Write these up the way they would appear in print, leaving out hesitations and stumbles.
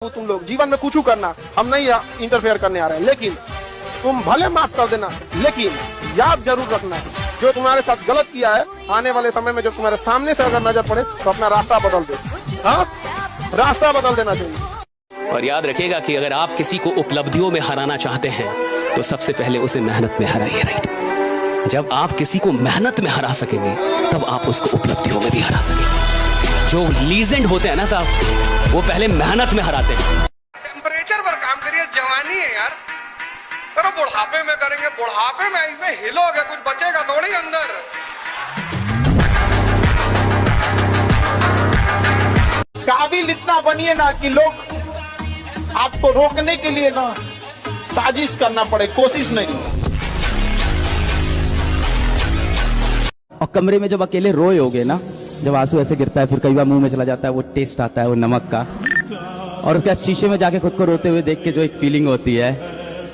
तुम लोग जीवन में कुछ करना, हम नहीं इंटरफेयर करने आ रहे हैं, लेकिन तुम भले माफ कर देना, लेकिन याद जरूर रखना जो तुम्हारे साथ गलत किया है, आने वाले समय में जो तुम्हारे सामने से अगर नजर पड़े तो अपना रास्ता बदल दो। हाँ, रास्ता बदल देना चाहिए। और याद रखिएगा कि अगर आप किसी को उपलब्धियों में हराना चाहते हैं तो सबसे पहले उसे मेहनत में हराइए, राइट। जब आप किसी को मेहनत में हरा सकेंगे तब आप उसको उपलब्धियों में भी हरा सकेंगे। जो लीजेंड होते हैं ना साहब, वो पहले मेहनत में हराते हैं। टेम्परेचर पर काम करिए, जवानी है यार। करो बुढ़ापे में करेंगे, बुढ़ापे में ऐसे हिलोगे कुछ बचेगा थोड़ी अंदर। काबिल इतना बनिए ना कि लोग आपको रोकने के लिए ना साजिश करना पड़े, कोशिश नहीं। और कमरे में जब अकेले रोए होगे ना, जब आंसू ऐसे गिरता है, फिर कई बार मुंह में चला जाता है वो टेस्ट आता है वो नमक का, और उसके बाद शीशे में जाके खुद को रोते हुए देख के जो एक फीलिंग होती है।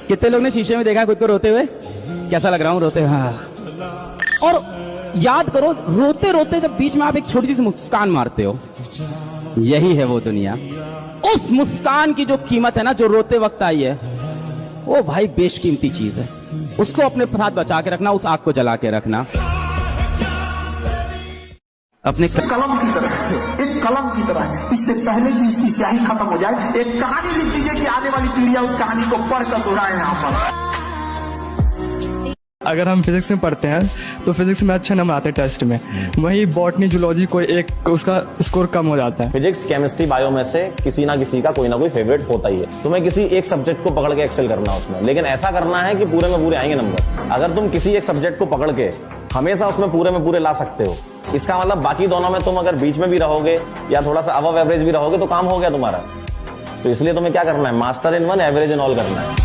कितने लोग ने शीशे में देखा है खुद को रोते हुए? कैसा लग रहा हूँ रोते? हाँ। और याद करो, रोते रोते जब बीच में आप एक छोटी सी मुस्कान मारते हो, यही है वो दुनिया। उस मुस्कान की जो कीमत है ना, जो रोते वक्त आई है, वो भाई बेशकीमती चीज है। उसको अपने साथ बचा के रखना, उस आग को जला के रखना अपने कलम की तरह है, एक कलम की तरह है। इससे पहले कि इसकी स्याही खत्म हो जाए, एक कहानी लिख दीजिए कि आने वाली पीढ़ियां उस कहानी को पढ़कर दोहराए यहाँ पर। अगर हम फिजिक्स में पढ़ते हैं तो फिजिक्स में अच्छे नंबर आते हैं टेस्ट में, वही बॉटनी जूलॉजी को एक उसका स्कोर कम हो जाता है। फिजिक्स, केमिस्ट्री, बायो में से किसी ना किसी का कोई ना कोई फेवरेट होता ही है। तुम्हें किसी एक सब्जेक्ट को पकड़ के एक्सेल करना है उसमें, लेकिन ऐसा करना है कि पूरे में पूरे आएंगे नंबर। अगर तुम किसी एक सब्जेक्ट को पकड़ के हमेशा उसमें पूरे में पूरे ला सकते हो, इसका मतलब बाकी दोनों में तुम अगर बीच में भी रहोगे या थोड़ा सा अबव एवरेज भी रहोगे तो काम हो गया तुम्हारा। तो इसलिए तुम्हें क्या करना है, master in one, average in all करना है।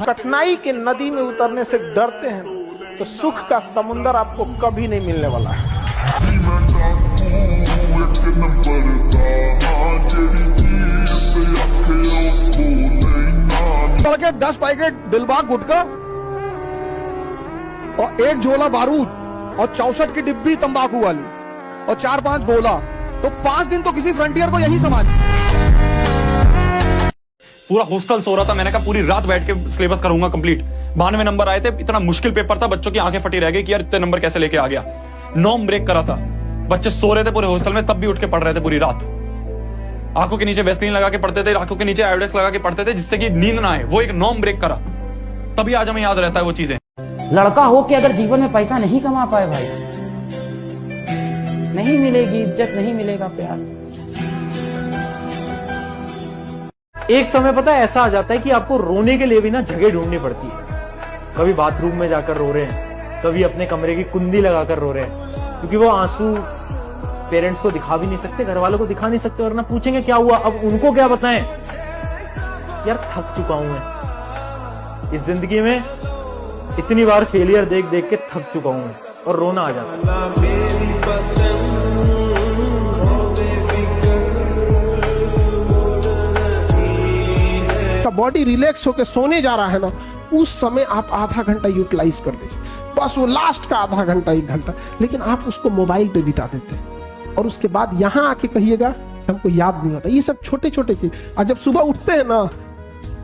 कठिनाई के नदी में उतरने से डरते हैं तो सुख का समुंदर आपको कभी नहीं मिलने वाला है। के 10 पैकेट दिलबाग गुटखा और 1 झोला बारूद और 64 की डिब्बी तंबाकू वाली और 4-5 गोला, तो 5 दिन तो किसी फ्रंटियर को यही समाज। पूरा हॉस्टल सो रहा था, मैंने कहा पूरी रात बैठ के सिलेबस करूंगा कंप्लीट। 92 नंबर आए थे, इतना मुश्किल पेपर था, बच्चों की आंखें फटी रह गई कि यार इतने नंबर कैसे लेके आ गया। नॉर्म ब्रेक करा था, बच्चे सो रहे थे पूरे हॉस्टल में, तब भी उठ के पढ़ रहे थे पूरी रात। आंखों के नीचे वेस्लिन लगा के पढ़ते थे, आंखों के नीचे आयोडेक्स लगा के पढ़ते थे, जिससे कि नींद ना आए। वो एक नॉर्म ब्रेक करा, तभी आज हमें याद रहता है वो चीजें। लड़का हो के अगर जीवन में पैसा नहीं कमा पाए भाई, नहीं मिलेगी इज्जत, नहीं मिलेगा प्यार। एक समय पता है ऐसा आ जाता है कि आपको रोने के लिए भी ना जगह ढूंढनी पड़ती है। कभी बाथरूम में जाकर रो रहे हैं, कभी अपने कमरे की कुंडी लगाकर रो रहे हैं, क्योंकि वो आंसू पेरेंट्स को दिखा भी नहीं सकते, घर वालों को दिखा नहीं सकते, वरना पूछेंगे क्या हुआ, अब उनको क्या बताएं। यार थक चुका हूं मैं इस जिंदगी में, इतनी बार फेलियर देख देख के थक चुका हूं और रोना आ जाता है। बॉडी रिलैक्स होकर सोने जा रहा है ना, उस समय आप आधा घंटा यूटिलाइज कर दीजिए, बस वो लास्ट का आधा घंटा 1 घंटा, लेकिन आप उसको मोबाइल पे बिता देते हैं और उसके बाद यहाँ आके कहिएगा हमको याद नहीं होता। ये सब छोटे छोटे चीज, और जब सुबह उठते हैं ना,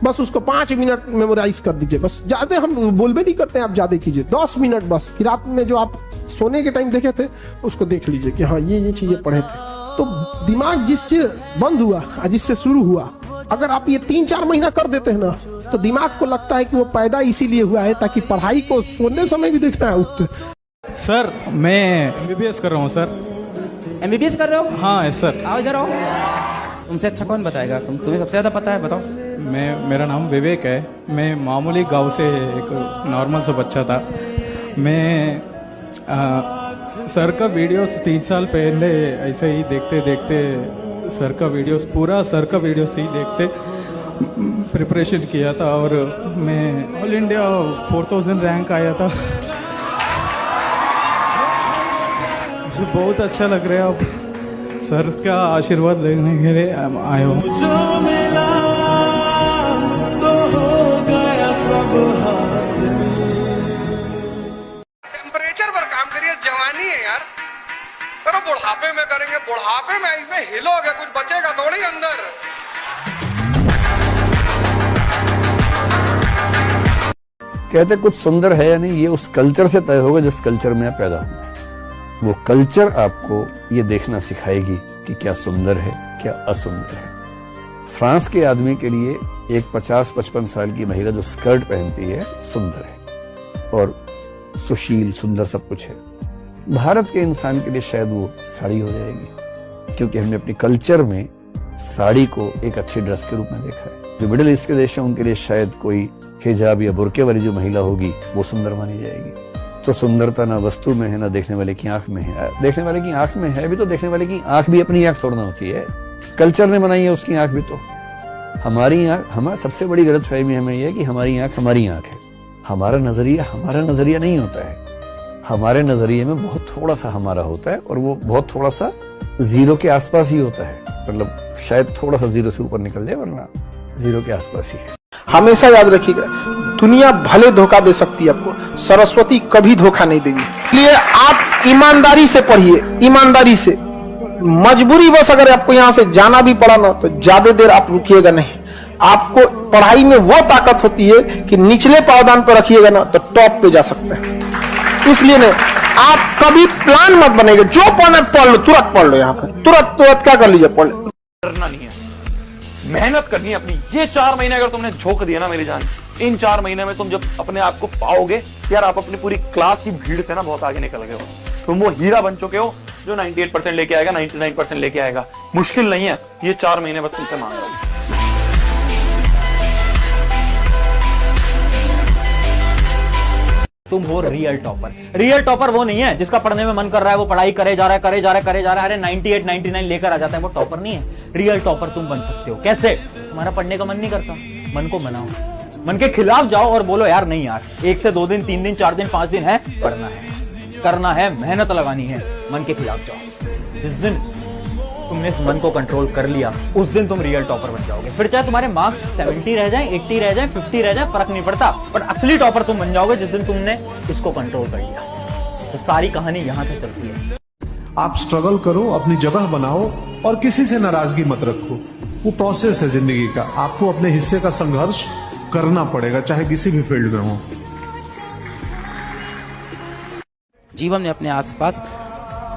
बस उसको 5 मिनट मेमोराइज कर दीजिए। बस ज्यादा हम बोल भी नहीं करते हैं, आप ज्यादा कीजिए 10 मिनट बस। कि रात में जो आप सोने के टाइम देखे थे उसको देख लीजिए कि हाँ ये चीजें पढ़े थे। तो दिमाग जिससे बंद हुआ और जिससे शुरू हुआ, अगर आप ये 3-4 महीना कर देते हैं ना, तो दिमाग को लगता है कि वो पैदा इसीलिए हुआ है ताकि पढ़ाई को सोने समय भी देखना है उठते। सर मैं MBBS कर रहा हूँ सर। MBBS कर रहे हो? हाँ सर। आओ इधर आओ। तुमसे अच्छा कौन बताएगा? तुम्हें सबसे ज्यादा पता है, बताओ। मेरा नाम विवेक है। मैं मामूली गांव से एक नॉर्मल सा बच्चा था। मैं सर का वीडियोस 3 साल पहले ऐसे ही देखते देखते सर का वीडियोस ही देखते प्रिपरेशन किया था और मैं ऑल इंडिया 4000 रैंक आया था। मुझे बहुत अच्छा लग रहा है, अब सर का आशीर्वाद लेने के लिए आया हूँ। टेम्परेचर पर काम करिए, जवानी है यार। करो बुढ़ापे में करेंगे, बुढ़ापे में ऐसे हिलोगे कुछ बचेगा थोड़ी अंदर। कहते कुछ सुंदर है या नहीं, ये उस कल्चर से तय होगा जिस कल्चर में आप पैदा हुए। वो कल्चर आपको ये देखना सिखाएगी कि क्या सुंदर है क्या असुंदर है। फ्रांस के आदमी के लिए एक 50-55 साल की महिला जो स्कर्ट पहनती है सुंदर है और सुशील सुंदर सब कुछ है। भारत के इंसान के लिए शायद वो साड़ी हो जाएगी, क्योंकि हमने अपने कल्चर में साड़ी को एक अच्छी ड्रेस के रूप में देखा है। जो मिडिल ईस्ट के देश हैं उनके लिए शायद कोई हिजाब या बुर्के वाली जो महिला होगी वो सुंदर मानी जाएगी। तो सुंदरता ना वस्तु में है ना देखने वाले की आंख में है। देखने वाले की आंख में है भी तो देखने वाले की आंख भी अपनी आंख तोड़ना होती है। कल्चर ने बनाई है उसकी आंख भी। तो हमारी आंख, हमारा सबसे बड़ी गलतफहमी हमें यह है कि हमारी आंख है। हमारा नजरिया नहीं होता है। हमारे नजरिए में बहुत थोड़ा सा हमारा होता है और वो बहुत थोड़ा सा जीरो के आसपास ही होता है। मतलब शायद थोड़ा सा जीरो से ऊपर निकल जाए वरना जीरो के आसपास ही है। हमेशा याद रखिएगा, दुनिया भले धोखा दे सकती है आपको, सरस्वती कभी धोखा नहीं देगी। इसलिए आप ईमानदारी से पढ़िए, ईमानदारी से। मजबूरी बस अगर आपको यहाँ से जाना भी पड़ा ना तो ज्यादा देर आप रुकिएगा नहीं। आपको पढ़ाई में वो ताकत होती है कि निचले पावदान पर रखिएगा ना तो टॉप पे जा सकते हैं। इसलिए नहीं, आप कभी प्लान मत बनेगा, जो पढ़ना पढ़ लो, तुरंत पढ़ लो। यहाँ पर तुरंत क्या कर लीजिए, पढ़ लो। करना नहीं है, मेहनत करनी है अपनी। ये 4 महीने अगर तुमने झोंक दिया ना मेरी जान, इन 4 महीने में तुम जब अपने आप को पाओगे यार, आप अपनी पूरी क्लास की भीड़ से ना बहुत आगे निकल गए हो। तुम वो हीरा बन चुके हो जो 98% लेके आएगा, 99% लेके आएगा। मुश्किल नहीं है, ये 4 महीने बस तुमसे मांग रहा हूं। तुम हो रियल टॉपर। रियल टॉपर वो नहीं है जिसका पढ़ने में मन कर रहा है, वो पढ़ाई करे जा रहा है, अरे 98 99 लेकर आ जाता है, वो टॉपर नहीं है। रियल टॉपर तुम बन सकते हो। कैसे? तुम्हारा पढ़ने का मन नहीं करता, मन को मनाओ, मन के खिलाफ जाओ और बोलो यार नहीं यार, 1 से 2 दिन 3 दिन 4 दिन 5 दिन है, पढ़ना है, करना है, मेहनत लगानी है। मन के खिलाफ जाओ। जिस दिन तुमने इस मन को कंट्रोल कर लिया उस दिन तुम रियल टॉपर बन जाओगे। फिर चाहे तुम्हारे मार्क्स 70 रह जाए, 80 रह जाए, 50 रह जाए, फर्क नहीं पड़ता, पर असली टॉपर तुम बन जाओगे जिस दिन तुमने इसको कंट्रोल कर लिया। तो सारी कहानी यहां से चलती है। आप स्ट्रगल करो, अपनी जगह बनाओ और किसी से नाराजगी मत रखो। वो प्रोसेस है जिंदगी का, आपको अपने हिस्से का संघर्ष करना पड़ेगा, चाहे किसी भी फील्ड में हो। जीवन में अपने आसपास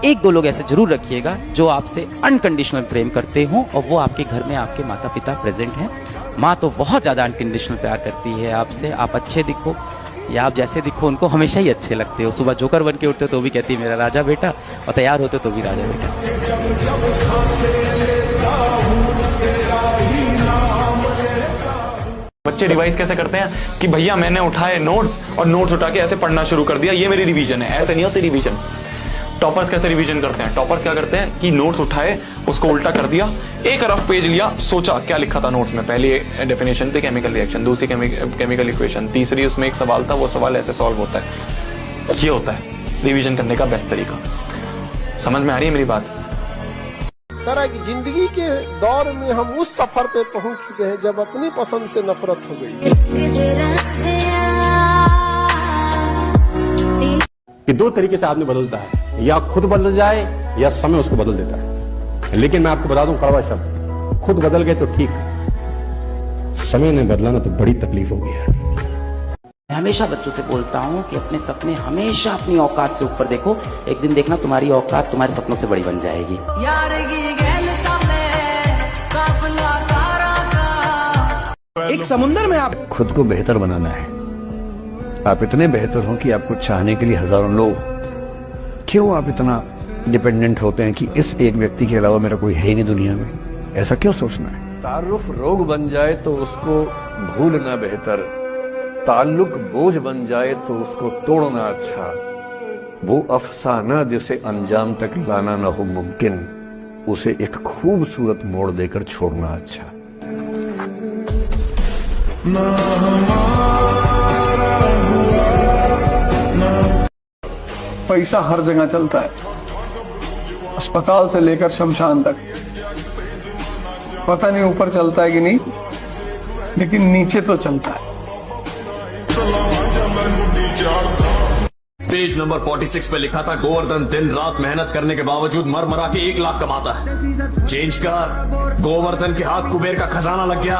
1-2 लोग ऐसे जरूर रखिएगा जो आपसे अनकंडीशनल प्रेम करते हो और वो आपके घर में आपके माता पिता प्रेजेंट हैं। माँ तो बहुत ज्यादा अनकंडीशनल प्यार करती है आपसे। आप अच्छे दिखो या आप जैसे दिखो उनको हमेशा ही अच्छे लगते हो। सुबह जोकर बन के उठते तो भी कहती है मेरा राजा बेटा, और तैयार होते तो भी राजा बेटा। बच्चे रिवाइज कैसे करते हैं कि भैया मैंने उठाए नोट्स और नोट्स उठा के ऐसे पढ़ना शुरू कर दिया, ये मेरी रिवीजन है। ऐसे नहीं होती रिवीजन। टॉपर्स कैसे रिवीजन करते हैं? टॉपर्स क्या करते हैं कि नोट्स उठाए, उसको उल्टा कर दिया, एक रफ पेज लिया, सोचा क्या लिखा था नोट्स में। पहली डेफिनेशन थी केमिकल रिएक्शन, दूसरी केमिकल इक्वेशन, तीसरी उसमें एक सवाल था, वो सवाल ऐसे सॉल्व होता है। ये होता है रिवीजन करने का बेस्ट तरीका। समझ में आ रही है मेरी बात? तरह की जिंदगी के दौर में हम उस सफर पे पहुंच चुके हैं जब अपनी पसंद से नफरत हो गई। कि 2 तरीके से आदमी बदलता है, या खुद बदल जाए या समय उसको बदल देता है। लेकिन मैं आपको बता दूं कड़वा शब्द, खुद बदल गए तो ठीक, समय ने बदला ना तो बड़ी तकलीफ होगी यार। मैं हमेशा बच्चों से बोलता हूँ कि अपने सपने हमेशा अपनी औकात से ऊपर देखो। एक दिन देखना तुम्हारी औकात तुम्हारे सपनों से बड़ी बन जाएगी। एक समुंदर में आप खुद को बेहतर बनाना है। आप इतने बेहतर हो कि आपको चाहने के लिए हजारों लोग। क्यों आप इतना डिपेंडेंट होते हैं कि इस एक व्यक्ति के अलावा मेरा कोई है ही नहीं दुनिया में? ऐसा क्यों सोचना है? तारुफ रोग बन जाए तो उसको भूलना बेहतर, ताल्लुक बोझ बन जाए तो उसको तोड़ना अच्छा, वो अफसाना जिसे अंजाम तक लाना न हो मुमकिन, उसे एक खूबसूरत मोड़ देकर छोड़ना अच्छा। पैसा हर जगह चलता है, अस्पताल से लेकर शमशान तक। पता नहीं ऊपर चलता है कि नहीं, लेकिन नीचे तो चलता है। पेज नंबर 46 पे लिखा था गोवर्धन दिन रात मेहनत करने के बावजूद मर मरा के 1 लाख कमाता है। चेंज कर, गोवर्धन के हाथ कुबेर का खजाना लग गया।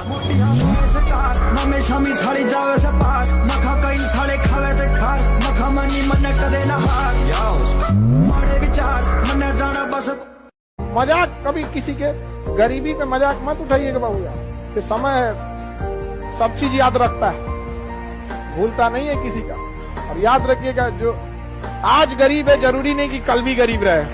मजाक कभी किसी के गरीबी का मजाक मत उठाइएगा बाबूया, कि समय सब चीज याद रखता है, भूलता नहीं है किसी का। और याद रखिएगा, जो आज गरीब है जरूरी नहीं कि कल भी गरीब रहे।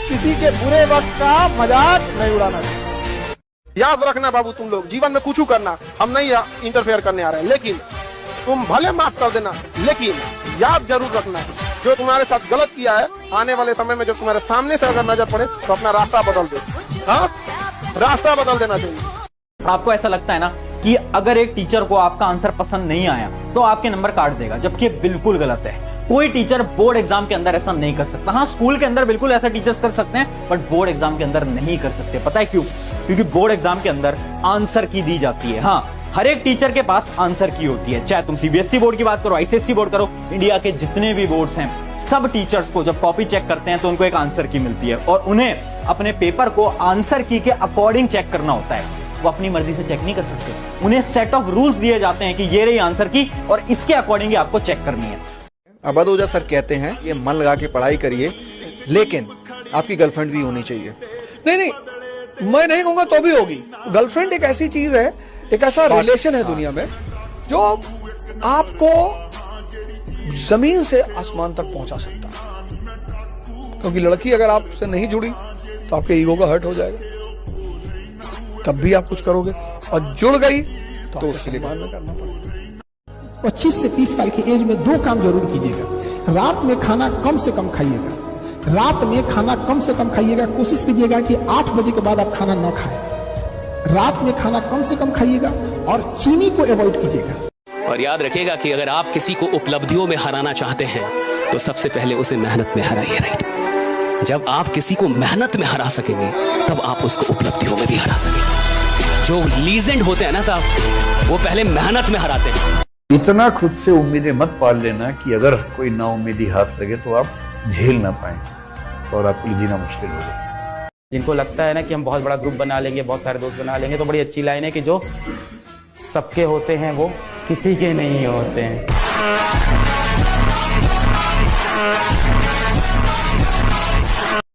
किसी के बुरे वक्त का मजाक नहीं उड़ाना चाहिए। याद रखना बाबू, तुम लोग जीवन में कुछ करना, हम नहीं इंटरफेयर करने आ रहे हैं, लेकिन तुम भले माफ कर देना, लेकिन याद जरूर रखना जो तुम्हारे साथ गलत किया है, आने वाले समय में जो तुम्हारे सामने से अगर नजर पड़े तो अपना रास्ता बदल दो। हाँ, रास्ता बदल देना चाहिए। आपको ऐसा लगता है ना कि अगर एक टीचर को आपका आंसर पसंद नहीं आया तो आपके नंबर काट देगा, जबकि बिल्कुल गलत है। कोई टीचर बोर्ड एग्जाम के अंदर ऐसा नहीं कर सकता। हाँ, स्कूल के अंदर बिल्कुल ऐसा टीचर्स कर सकते हैं, बट बोर्ड एग्जाम के अंदर नहीं कर सकते। पता है क्यों? क्योंकि बोर्ड एग्जाम के अंदर आंसर की दी जाती है। हाँ, हर एक टीचर के पास आंसर की होती है, चाहे तुम सीबीएसई बोर्ड की बात करो, आईसीएसई बोर्ड करो, इंडिया के जितने भी बोर्ड्स हैं, सब टीचर्स को जब कॉपी चेक करते हैं तो उनको एक आंसर की मिलती है और उन्हें अपने पेपर को आंसर की के अकॉर्डिंग चेक करना होता है। वो अपनी मर्जी से चेक नहीं कर सकते। उन्हें सेट ऑफ रूल्स दिए जाते हैं कि ये रही आंसर की और इसके अकॉर्डिंग ही आपको चेक करनी है। अबद ओझा सर कहते हैं ये मन लगा के पढ़ाई करिए, लेकिन आपकी गर्लफ्रेंड भी होनी चाहिए। नहीं, मैं नहीं कहूंगा तो भी होगी। गर्लफ्रेंड एक ऐसी चीज है, एक ऐसा रिलेशन है दुनिया में जो आपको जमीन से आसमान तक पहुंचा सकता है। क्योंकि लड़की अगर आपसे नहीं जुड़ी तो आपके ईगो का हर्ट हो जाएगा, तब भी आप कुछ करोगे, और जुड़ गई तो उसके लिए करना पड़ेगा। 25 से 30 साल की एज में 2 काम जरूर कीजिएगा। रात में खाना कम से कम खाइएगा। रात में खाना कम से कम खाइएगा। कोशिश कीजिएगा कि 8 बजे के बाद आप खाना ना खाएं। रात में खाना कम से कम खाइएगा और चीनी को अवॉइड कीजिएगा। और याद रखिएगा कि अगर आप किसी को उपलब्धियों में हराना चाहते हैं तो सबसे पहले उसे मेहनत में हराइए, राइट? जब आप किसी को मेहनत में हरा सकेंगे तब आप उसको उपलब्धियों में भी हरा सकेंगे। जो लीजेंड होते हैं ना साहब, वो पहले मेहनत में हराते हैं। इतना खुद से उम्मीदें मत पाल लेना कि अगर कोई नाउम्मीदी हाथ लगे तो आप झेल ना पाए और आपके लिए जीना मुश्किल हो जाए। जिनको लगता है ना कि हम बहुत बड़ा ग्रुप बना लेंगे, बहुत सारे दोस्त बना लेंगे, तो बड़ी अच्छी लाइन है कि जो सबके होते हैं वो किसी के नहीं होते हैं।